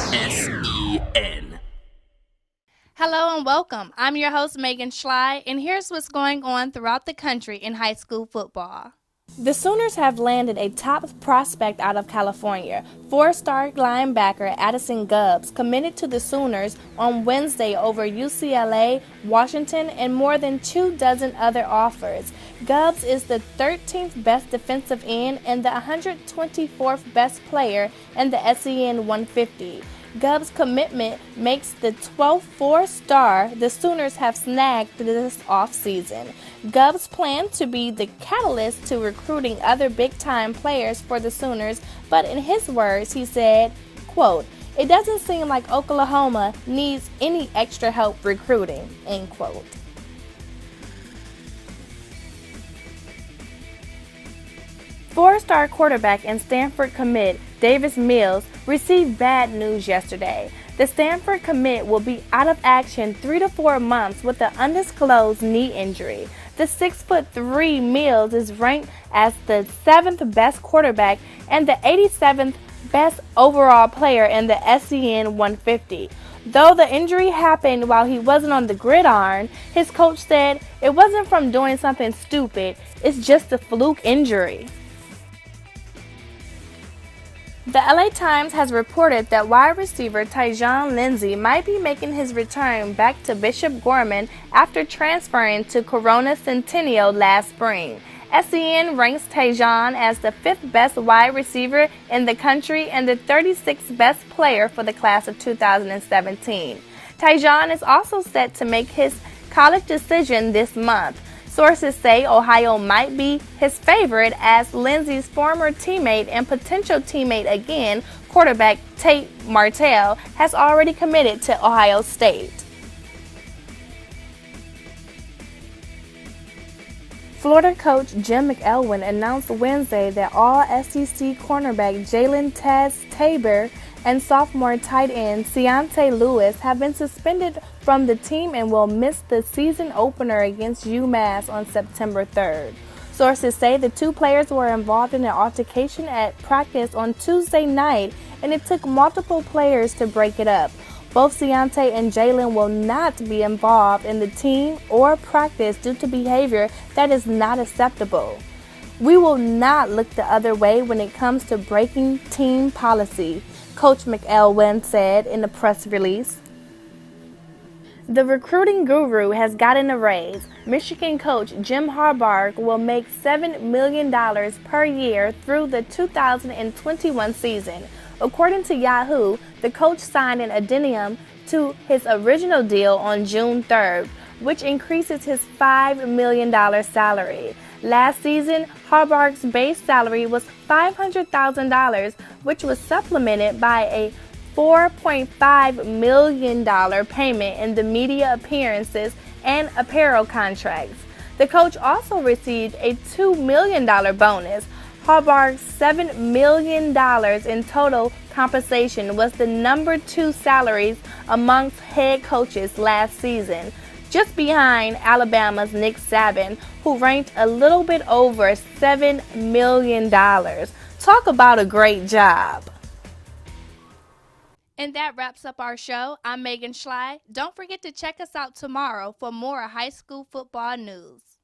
SEN. Hello and welcome. I'm your host, Megan Schley, and here's what's going on throughout the country in high school football. The Sooners have landed a top prospect out of California. Four-star linebacker Addison Govs committed to the Sooners on Wednesday over UCLA, Washington, and more than 24 other offers. Govs is the 13th best defensive end and the 124th best player in the SEN 150. Govs' commitment makes the 12th four-star the Sooners have snagged this offseason. Govs plan to be the catalyst to recruiting other big-time players for the Sooners, but in his words, he said, quote, "It doesn't seem like Oklahoma needs any extra help recruiting," end quote. Four-star quarterback and Stanford commit Davis Mills received bad news yesterday. The Stanford commit will be out of action 3 to 4 months with an undisclosed knee injury. The 6'3" Mills is ranked as the 7th best quarterback and the 87th best overall player in the SEN 150. Though the injury happened while he wasn't on the gridiron, his coach said it wasn't from doing something stupid, it's just a fluke injury. The LA Times has reported that wide receiver TeeJay Lindsay might be making his return back to Bishop Gorman after transferring to Corona Centennial last spring. SEN ranks TeeJay as the 5th best wide receiver in the country and the 36th best player for the class of 2017. TeeJay is also set to make his college decision this month. Sources say Ohio might be his favorite as Lindsay's former teammate and potential teammate again, quarterback Tate Martell, has already committed to Ohio State. Florida coach Jim McElwain announced Wednesday that all SEC cornerback Jalen Tabor and sophomore tight end Ciante Lewis have been suspended from the team and will miss the season opener against UMass on September 3rd. Sources say the two players were involved in an altercation at practice on Tuesday night, and it took multiple players to break it up. Both Ciante and Jalen will not be involved in the team or practice due to behavior that is not acceptable. "We will not look the other way when it comes to breaking team policy," Coach McElwain said in a press release. The recruiting guru has gotten a raise. Michigan coach Jim Harbaugh will make $7 million per year through the 2021 season. According to Yahoo, the coach signed an addendum to his original deal on June 3rd, which increases his $5 million salary. Last season, Harbaugh's base salary was $500,000, which was supplemented by a $4.5 million payment in the media appearances and apparel contracts. The coach also received a $2 million bonus. Harbaugh's $7 million in total compensation was the number 2 salaries amongst head coaches last season, just behind Alabama's Nick Saban, who ranked a little bit over $7 million. Talk about a great job. And that wraps up our show. I'm Megan Schley. Don't forget to check us out tomorrow for more high school football news.